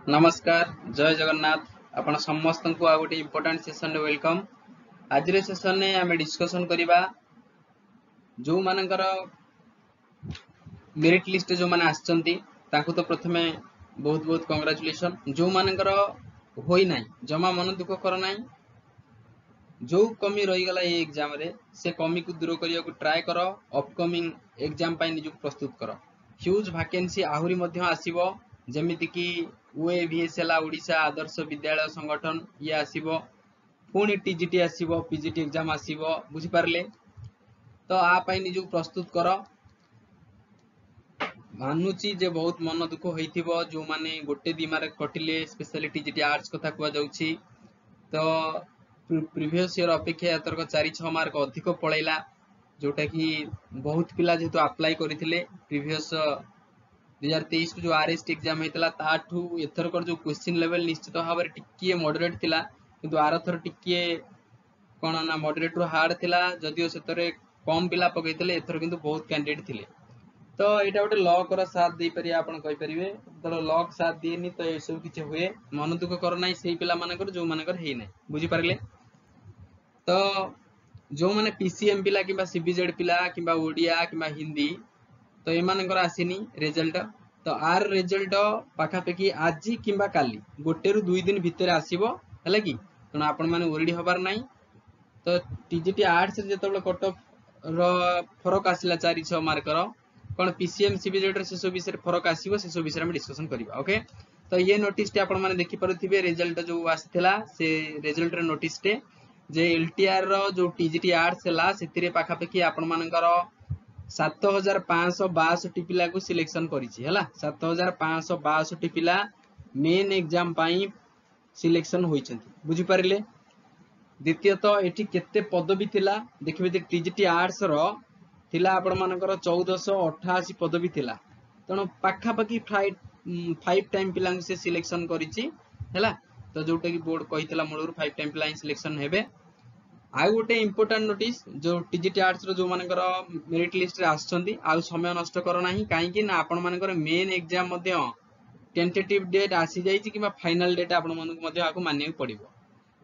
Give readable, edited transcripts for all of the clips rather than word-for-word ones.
नमस्कार जय जगन्नाथ आपण समस्त को आ गोटे इम्पोर्टेंट सेशन रे वेलकम। आज रे सेशन ने आमे डिस्कशन करिबा जो मानकर मेरिट लिस्ट जो माने आछंती ताकू तो प्रथमे बहुत बहुत कांग्रेचुलेशन। जो मानकर होई नाही जमा मन दुख कर नाही, जो कमी रही गला ए एग्जाम रे से कमी को दूर करिया को ट्राई करो। अपकमिंग एग्जाम पाई निजु प्रस्तुत करो। ह्यूज वैकेंसी आहुरी मध्य आसीबो जेमिति कि ओएवीएस हला ओडिशा आदर्श विद्यालय संगठन ये आसीबो, पुणी टीजीटी आसीबो, पीजीटी एग्जाम आसीबो, बुझी पारले। तो आ पाई निजु प्रस्तुत करो। मानुची जे बहुत मन दुख होइथिबो जो माने गोटे दी मार्क कटिले, स्पेशली टीजीटी आर्ट्स कथा कुआ जाउछि। तो प्रीवियस ईयर अपेक्षा एतरक 4-6 मार्क अधिक पळैला, जोटा कि बहुत पिला जेतु अप्लाई करिथिले प्रीवियस 2023 को जो आरएसटी एग्जाम हेतला ताठू एथरकर जो क्वेश्चन लेवल निश्चित भाव में टिकिए मॉडरेट थिला, किंतु आर थर टिकिए कोन ना मॉडरेट रो हार्ड थिला। जदियो सेतरे कम पिला पकैतले एथर किंतु बहुत कैंडिडेट थिले। तो एटा गोटे लक रो साथ दे परिया आपण कहि परिबे। तो लक साथ दिएनी तो ए सब किछ हुए, मन दुख कर नाही सेही पिला मानकर जो मानकर हेइ नाही, बुझी पारले। तो जो माने पीसीएम पिला किबा सीबीजेड पिला किबा ओडिया किबा हिंदी तो एमानकर आसीनी रिजल्ट। तो आर रिजल्ट पाखापाखि आज किंबा काली गोटे रु 2 दिन भितर आसीबो हला कि तेणु आपण माने ओरिडी हबार नाही। तो टीजीटी आर्ट्स रे जतबे कट ऑफ रो फरक आसिला 4-6 मार्क रो कोन पीसीएम सीबीजेड रे सेसो विषय फरक आसीबो सेसो विषय हम डिस्कशन करिबा। ओके, तो ये नोटिस टे आपण माने देखि परथिबे रिजल्ट जो आसिथिला से रिजल्ट रे नोटिस टे जे एलटीआर रो जो टीजीटी आर्ट्स हला सेतिरे पाखापाखि आपण मानकर 7562 पिला को सिलेक्शन करिछि हला। 7562 पिला मेन एग्जाम पाई सिलेक्शन होइछन्ति, बुझी पारिले। द्वितीय तो एठी केते पदवी थिला देखिबे जे टीजीटी आर्ट्स रो थिला आपण मानकर 1488 पदवी थिला। तणो पाखापाखि 5 टाइम पिला से सिलेक्शन करिछि हला। तो जोटा कि बोर्ड कहितला मूलर 5 टाइम पिला सिलेक्शन हेबे। आउ गोटे इम्पोर्टेंट नोटिस जो टीजीटी आर्ट्स रो जो मानकर मेरिट लिस्ट रे आछंती आउ समय नष्ट कर नाही, काहे कि ना आपण मानकर मेन एग्जाम मध्ये टेंटेटिव डेट आसी जाईछि किबा फाइनल डेट आपण मानक मध्ये आको मानिय पड़िबो।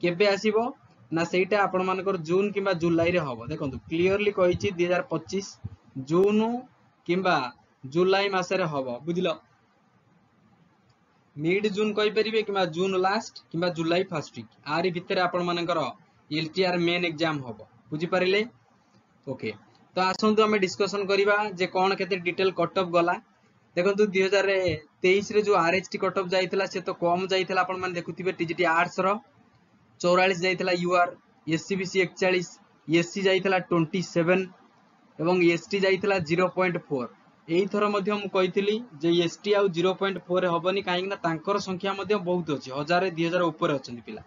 केबे आसीबो ना सेटा आपण मानकर जून किबा जुलाई रे हबो। देखंतु क्लियरली कहिछि 2025 जून किबा जुलाई मास रे हबो, बुझिलो। मिड जून कहि परिबे किबा जून लास्ट किबा जुलाई फर्स्ट वीक आरी भितर आपण मानकर एलटीआर मेन एग्जाम हबो, बुझी पारिले। ओके, तो आसंतु हमें डिस्कशन करिबा जे कोन केते डिटेल कट ऑफ गला। देखंतु 2023 रे जो आरएचटी कट ऑफ जाइतला से तो कम जाइतला। आपण माने देखुथिबे टीजीटी आर्ट्स रो 44 जाइतला यूआर, एससीबीसी 41, एससी जाइतला 27 एवं एसटी जाइतला 0.4। एई थरो मध्ये हम कहितली जे एसटी आ 0.4 हबनी, काहे ना तांकर संख्या मध्ये बहुत अछि, 1000-2000 ऊपर अछंती पिला।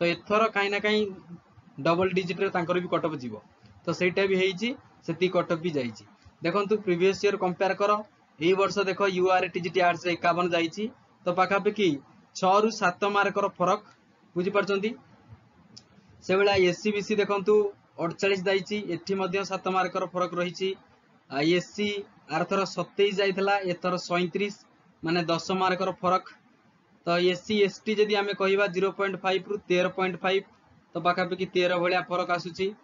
तो एथर काई ना काई डबल डिजिट रे तांकर भी कट ऑफ जीवो। तो सेटा भी हेइची, सेती कट ऑफ भी जाईची। देखंतु प्रीवियस ईयर कंपेयर करो, एई वर्ष देखो यूआर टीजीटी आर्ट्स रे 51 जाईची। तो पाखापाखि 6 रु 7 मार्क रो फरक, बुझी परचंती। से बेला एससीबीसी देखंतु 48 जाईची, एठी मध्ये 7 मार्क रो फरक रहिची। एससी आरथर 27 जाइतला, एथर 37 माने 10 मार्क रो फरक। तो एससी एसटी जदि आमे कहिबा 0.5 रु 13.5 तो पाखापाखि 13 भलिया फरक आसुची।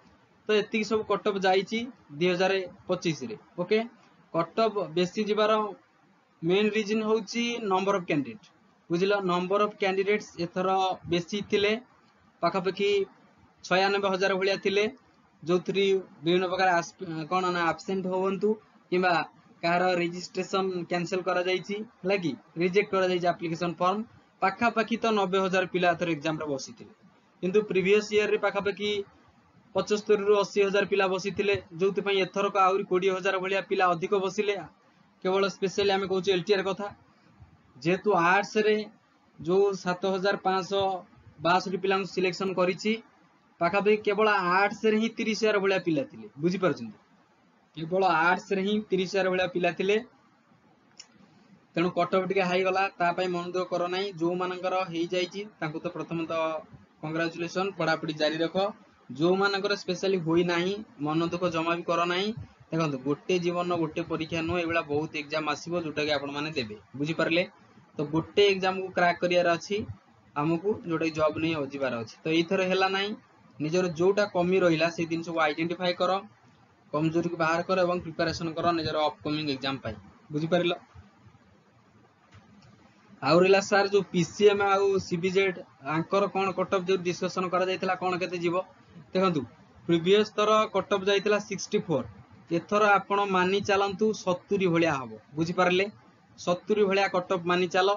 तो एतिक सब कट ऑफ जाईची 2025 रे। ओके, कट ऑफ बेसी जिबार मेन रीजन होची नंबर ऑफ कैंडिडेट, बुझिलो। नंबर ऑफ कैंडिडेट्स एथर बेसी थिले, पाखापाखि 96,000 भलिया थिले, जो थ्री विभिन्न प्रकार कोन ना एब्सेंट होवंतु किबा कार रजिस्ट्रेशन कैंसिल करा जाईची लागी रिजेक्ट करा जाईची एप्लीकेशन फॉर्म। पाखापाखि तो 90,000 पिला एथर एग्जाम रे बसिथिले, किंतु प्रीवियस ईयर रे पाखापाखि 75 रु 80,000 पिला बसिथिले, जोथि पई एथर को आउरी 20,000 भलिया पिला अधिक बसिले। केवल स्पेशली आमे कहूची एलटीआर कथा, जेतु आर्ट्स रे जो 7562 पिला सिलेक्शन करिछि, पाखापाखि केवल आर्ट्स रे ही 30,000 भलिया पिला थिले, बुझी परछन्ती। केवल आर्ट्स रे ही 30,000 भलिया पिला थिले। तेणु कट ऑफ टिके हाई गला, ता पई मन दुख कर नाही। जो मानकर हेइ जाईची तांको तो प्रथम तो कांग्रेचुलेशन, पढ़ापढ़ी जारी रखो। जो मानकर स्पेशली होई नाही मन दुख जमा भी कर नाही। देखंतु गोटे जीवन गोटे परीक्षा नो एबेला बहुत एग्जाम आसीबो जोटा कि आपण माने देबे, बुझी परले। तो तो गोटे एग्जाम को क्रैक करियार अछि हमकु जोटा जॉब नहीं जिबार अछि तो एथर हैला नाही निजर जोटा कमी रहिला से दिन सब आइडेंटिफाई करो कमजोरी को बाहर करो एवं प्रिपरेशन करो निजर अपकमिंग एग्जाम पाई बुझी परिलो आउरिला सर जो पीसीएम आउ सीबीजेड आंकर कोन कट ऑफ जो डिस्कशन करा जायतिला कोन केते जीवो देखंतु प्रीवियस तर कट ऑफ जायतिला 64 एथर आपण मानि चलंतु 70 भलिया हबो बुझी परले 70 भलिया कट ऑफ मानि चलो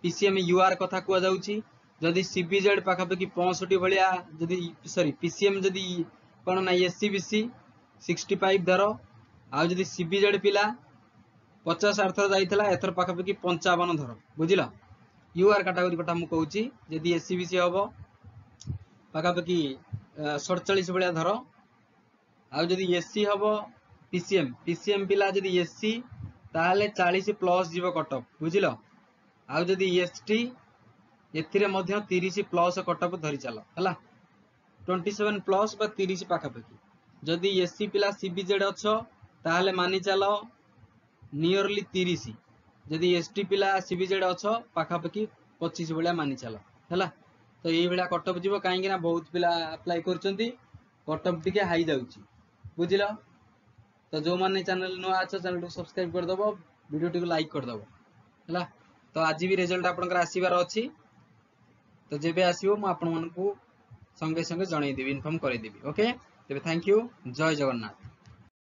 पीसीएम यूआर कथा कुआ जाउची जदी सीबीजेड पाखा पकी 65 भलिया जदी सॉरी पीसीएम जदी कोन ना एससीबीसी 65 धरो आ जदी सीबीजेड पिला 50 अर्थर जाइथिला एथर पाखा पकी 55 धरो बुझिला यूआर कैटेगरी कथा मु कहूची जदी एससीबीसी हबो पाखा पकी 47 भलिया धरो आ जदी एससी हबो पीसीएम पिला जदी एससी ताले 40 प्लस जीवो कट ऑफ बुझिलो आ जदी एसटी एथिरे मध्य 30 प्लस कट ऑफ धरि चलो हला 27 प्लस बा 30 पाखा पकी जदी एससी पिला सीबीजेड अछो ताले मानि चलो नियरली 30 जदी एसटी पिला सीबीजेड अछो पाखा पकी 25 भलिया मानि चलो हला तो एई भलिया कट ऑफ जीवो काहे कि ना बहुत पिला अप्लाई करचंती कट ऑफ टिके हाई जाउची बुझिलो तो जो माने चैनल नुआ अच्छा चैनल को सब्सक्राइब कर दबो वीडियो टी को लाइक कर दबो हला तो आज भी रिजल्ट आपनकर आसीबार अछि तो जेबे आसीबो म आपन मन को संगे संगे जणाई देबी इन्फॉर्म करै देबी ओके तेबे थैंक यू जय जगन्नाथ।